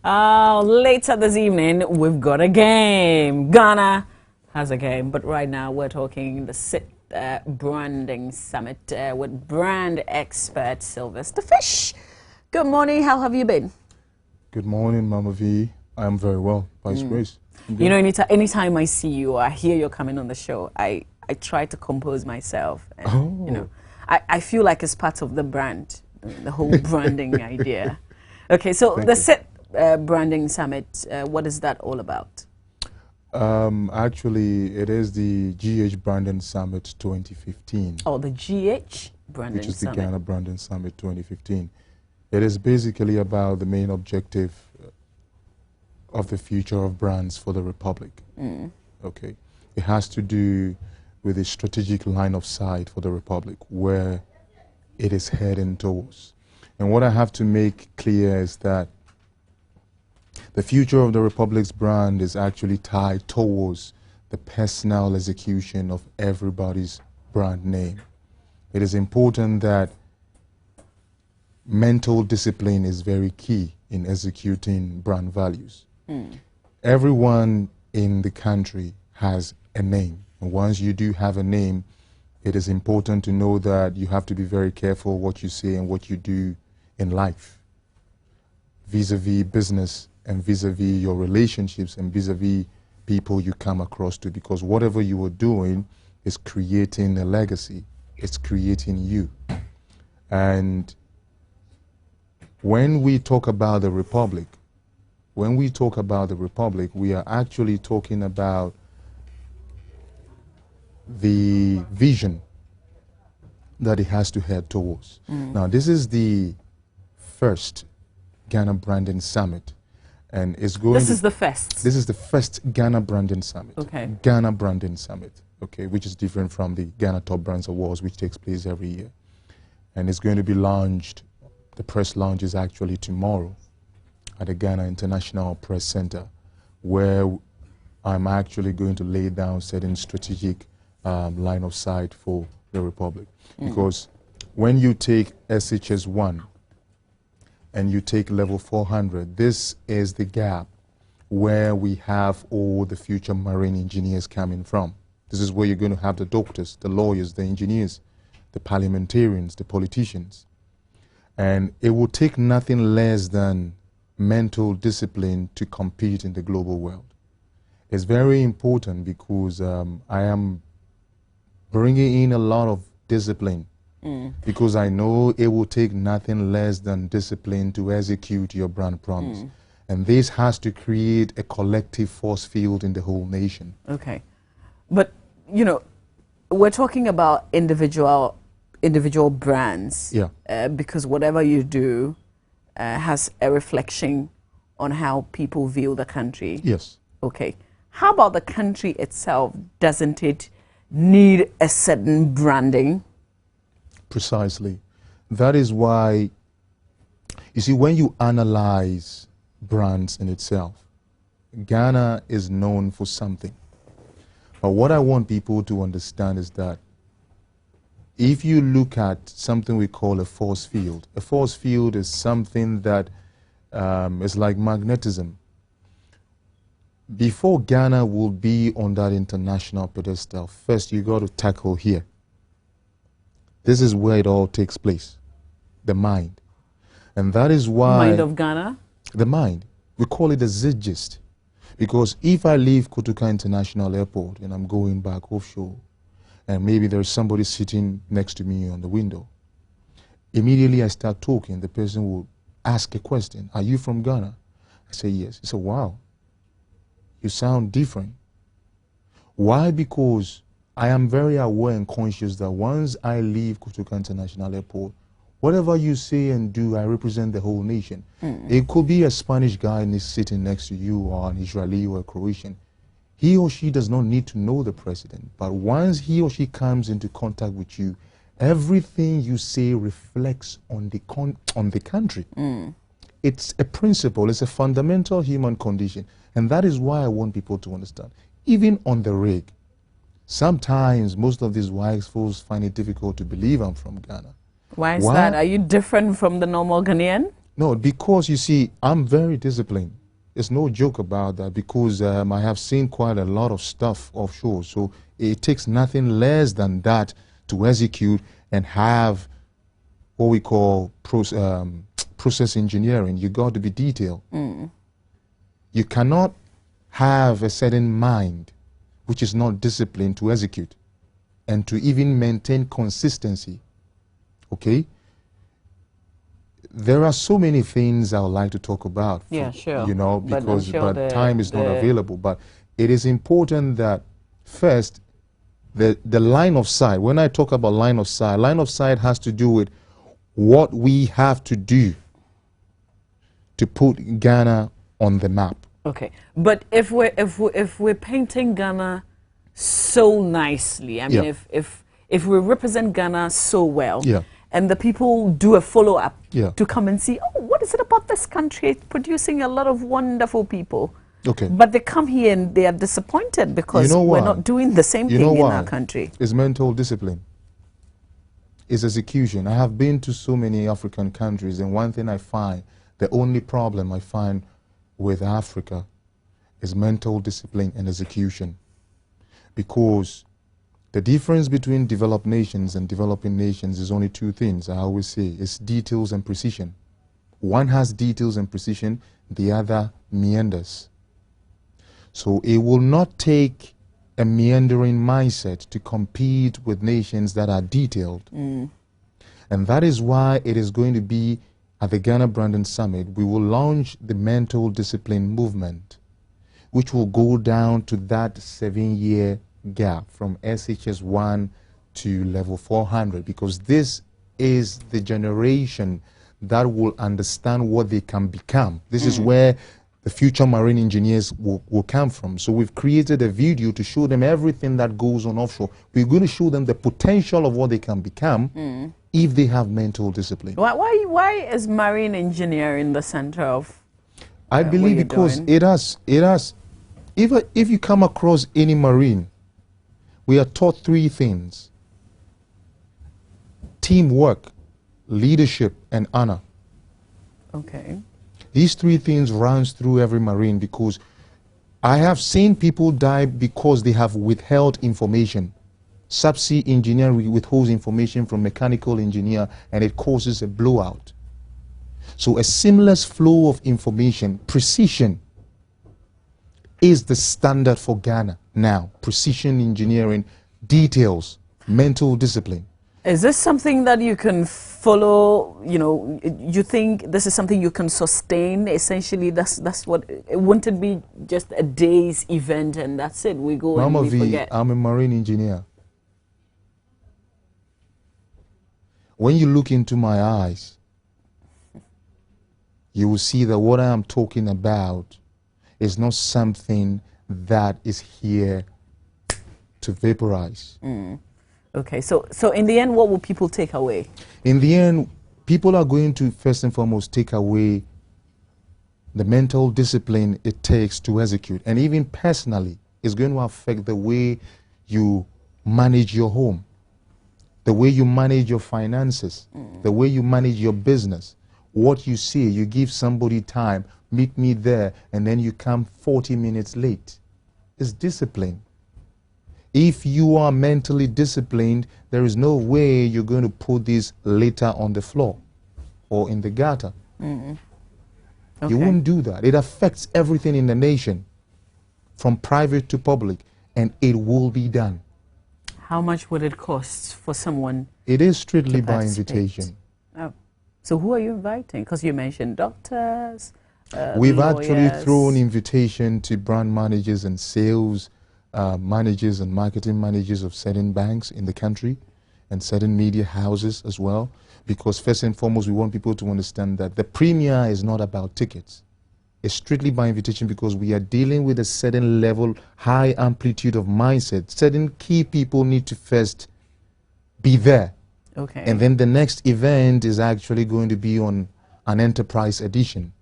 Later this evening, we've got a game. Ghana has a game, but right now we're talking the Branding Summit with brand expert Sylvester Fish. Good morning. How have you been? Good morning, Mama V. I am very well, by His grace. You know, anytime I see you or I hear you're coming on the show, I try to compose myself. And, you know, I feel like it's part of the brand, the whole branding idea. Okay, so Branding Summit, what is that all about? Actually, it is the GH Branding Summit 2015. Oh, the GH Branding Summit. Which is the Ghana Branding Summit 2015. It is basically about the main objective of the future of brands for the Republic. Okay. It has to do with the strategic line of sight for the Republic, where it is heading towards. And what I have to make clear is that the future of the Republic's brand is actually tied towards the personal execution of everybody's brand name. It is important that mental discipline is very key in executing brand values. Everyone in the country has a name. And once you do have a name, it is important to know that you have to be very careful what you say and what you do in life, vis-a-vis business and vis-a-vis your relationships and vis-a-vis people you come across to, because whatever you are doing is creating a legacy. It's creating you. And when we talk about the Republic, we are actually talking about the vision that it has to head towards. Now, this is the first Ghana Branding Summit, and it's going. This is the first. This is the first Ghana Branding Summit. Okay. Ghana Branding Summit. Okay, which is different from the Ghana Top Brands Awards, which takes place every year, and it's going to be launched. The press launch is actually tomorrow at the Ghana International Press Center, where I'm actually going to lay down certain strategic line of sight for the Republic. Because when you take SHS1 and you take level 400, this is the gap where we have all the future marine engineers coming from. This is where you're going to have the doctors, the lawyers, the engineers, the parliamentarians, the politicians. And it will take nothing less than mental discipline to compete in the global world. It's very important because I am bringing in a lot of discipline because I know it will take nothing less than discipline to execute your brand promise. And this has to create a collective force field in the whole nation. Okay. But, you know, we're talking about individual brands. Yeah. Because whatever you do has a reflection on how people view the country. Yes. Okay. How about the country itself? Doesn't it need a certain branding? Precisely. That is why, you see, when you analyze brands in itself, Ghana is known for something. But what I want people to understand is that if you look at something we call a force field is something that is like magnetism. Before Ghana will be on that international pedestal, first you got to tackle here. This is where it all takes place, the mind. And that is why... Mind of Ghana? The mind. We call it the Zeitgeist. Because if I leave Kotoka International Airport and I'm going back offshore, and maybe there's somebody sitting next to me on the window, immediately I start talking, the person will ask a question. Are you from Ghana? I say yes. He said, wow, you sound different. Why? Because I am very aware and conscious that once I leave Kotoka International Airport, whatever you say and do, I represent the whole nation. It could be a Spanish guy sitting next to you, or an Israeli or a Croatian. He or she does not need to know the president, but once he or she comes into contact with you, everything you say reflects on the country. It's a principle, it's a fundamental human condition, and that is why I want people to understand. Even on the rig, sometimes most of these white folks find it difficult to believe I'm from Ghana. Why is that? Are you different from the normal Ghanaian? No, because you see, I'm very disciplined. It's no joke about that because I have seen quite a lot of stuff offshore. So it takes nothing less than that to execute and have what we call process engineering. You got to be detailed. You cannot have a certain mind which is not disciplined to execute and to even maintain consistency. Okay? There are so many things I would like to talk about. Yeah, sure. You know, because sure time is not available. But it is important that first, the line of sight. When I talk about line of sight has to do with what we have to do to put Ghana on the map. Okay, but if we're painting Ghana so nicely, I mean, if we represent Ghana so well, and the people do a follow-up to come and see, oh, what is it about this country? It's producing a lot of wonderful people. Okay. But they come here and they are disappointed because we're not doing the same thing in our country. It's mental discipline. It's execution. I have been to so many African countries, and one thing I find, the only problem I find with Africa is mental discipline and execution. Because the difference between developed nations and developing nations is only two things, I always say. It's details and precision. One has details and precision, the other meanders. So it will not take a meandering mindset to compete with nations that are detailed. And that is why it is going to be at the Ghana Branding Summit, we will launch the mental discipline movement, which will go down to that 7-year gap from SHS1 to level 400, because this is the generation that will understand what they can become. This is where the future marine engineers will come from. So we've created a video to show them everything that goes on offshore. We're going to show them the potential of what they can become if they have mental discipline. Why is marine engineering the center of I believe because it has, if you come across any marine, we are taught 3 things: teamwork, leadership, and honor. Okay. These 3 things runs through every marine, because I have seen people die because they have withheld information. Subsea engineer withholds information from mechanical engineer, and it causes a blowout. So a seamless flow of information, precision, is the standard for Ghana now. Precision engineering, details, mental discipline. Is this something that you can follow? You know, you think this is something you can sustain? Essentially, that's what. Wouldn't it be just a day's event and that's it? We go Mama and we forget. I'm a marine engineer. When you look into my eyes, you will see that what I am talking about is not something that is here to vaporize. Okay, so in the end, what will people take away? In the end, people are going to first and foremost take away the mental discipline it takes to execute. And even personally, it's going to affect the way you manage your home, the way you manage your finances, the way you manage your business. What you see, you give somebody time, meet me there, and then you come 40 minutes late. It's discipline. If you are mentally disciplined, there is no way you're going to put this litter on the floor or in the gutter. Okay. You won't do that. It affects everything in the nation, from private to public, and it will be done. How much would it cost for someone? It is strictly by invitation. Oh. So who are you inviting? Because you mentioned doctors, We've lawyers. actually thrown invitation to brand managers and sales managers and marketing managers of certain banks in the country and certain media houses as well, because first and foremost we want people to understand that the premiere is not about tickets. It's strictly by invitation, because we are dealing with a certain level, high amplitude of mindset. Certain key people need to first be there. Okay. And then the next event is actually going to be on an enterprise edition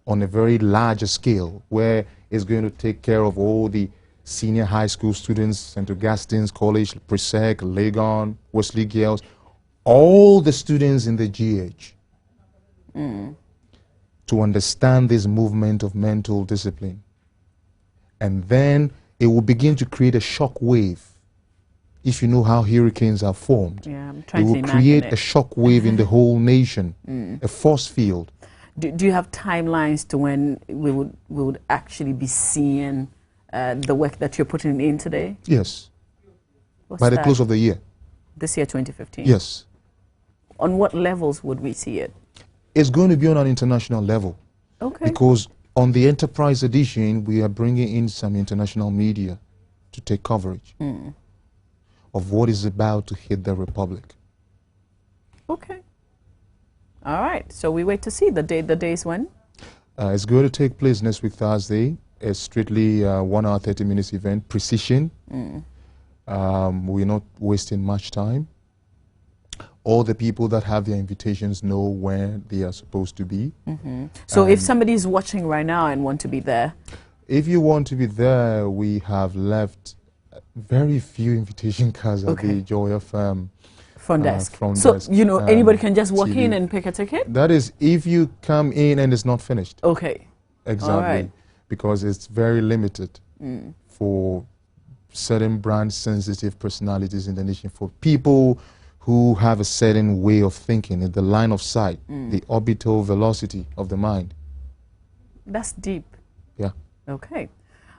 on a very larger scale, where it's going to take care of all the senior high school students, St. Augustine's College, Presec, Legon, Wesley Girls, all the students in the GH. to understand this movement of mental discipline. And then it will begin to create a shock wave. If you know how hurricanes are formed, Yeah, I'm it trying to will imagine create it. a shock wave in the whole nation, a force field. Do you have timelines to when we would actually be seeing the work that you're putting in today? Yes, What's by the that? close of the year. This year, 2015? Yes. On what levels would we see it? It's going to be on an international level. Okay. Because on the Enterprise edition, we are bringing in some international media to take coverage of what is about to hit the Republic. Okay. All right. So we wait to see the day. The days when? It's going to take place next week, Thursday. It's strictly 1 hour, 30 minutes event, precision. We're not wasting much time. All the people that have their invitations know where they are supposed to be. So if somebody is watching right now and want to be there, If you want to be there, we have left very few invitation cards at the Joy FM front desk. front So desk, you know anybody can just walk TV. in and pick a ticket. That is if you come in and it's not finished. Okay. Exactly. All right. Because it's very limited for certain brand sensitive personalities in the nation, for people who have a certain way of thinking in the line of sight, the orbital velocity of the mind. That's deep. Yeah. Okay.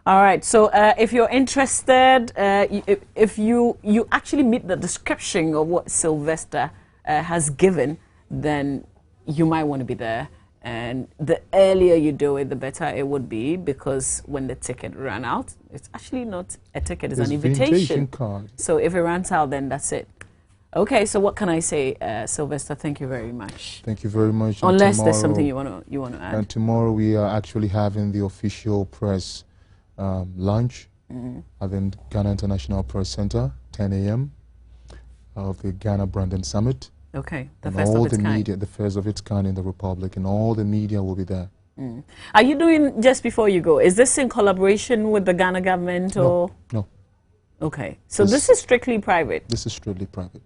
All right. So if you're interested, if you actually meet the description of what Sylvester has given, then you might want to be there. And the earlier you do it, the better it would be, because when the ticket ran out, it's actually not a ticket, it's an invitation card. So if it runs out, then that's it. Okay, so what can I say, Sylvester? Thank you very much. Thank you very much. And Unless there's tomorrow- something you want to add. And tomorrow we are actually having the official press lunch at the Ghana International Press Center, 10 a.m. of the Ghana Branding Summit. Okay, the And first all of its the kind. media, the first of its kind in the Republic, and all the media will be there. Are you doing, just before you go, is this in collaboration with the Ghana government or? No, Okay, so This- this is strictly private, this is strictly private.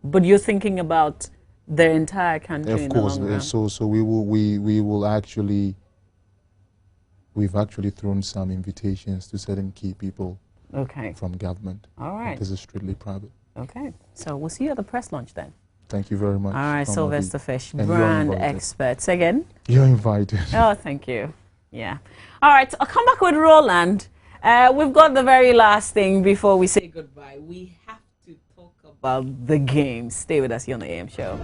but you're thinking about the entire country Of in course, the long run. so we will actually, we've actually thrown some invitations to certain key people Okay, from government. all But right. this is strictly private. Okay, so we'll see you at the press launch then. Thank you very much. All right, Kamadi. Sylvester Fish, And you're brand invited. experts. Again? You're invited. Oh, thank you. Yeah. All right, so I'll come back with Roland. We've got the very last thing before we say goodbye. We have to talk about the game. Stay with us here on the AM show.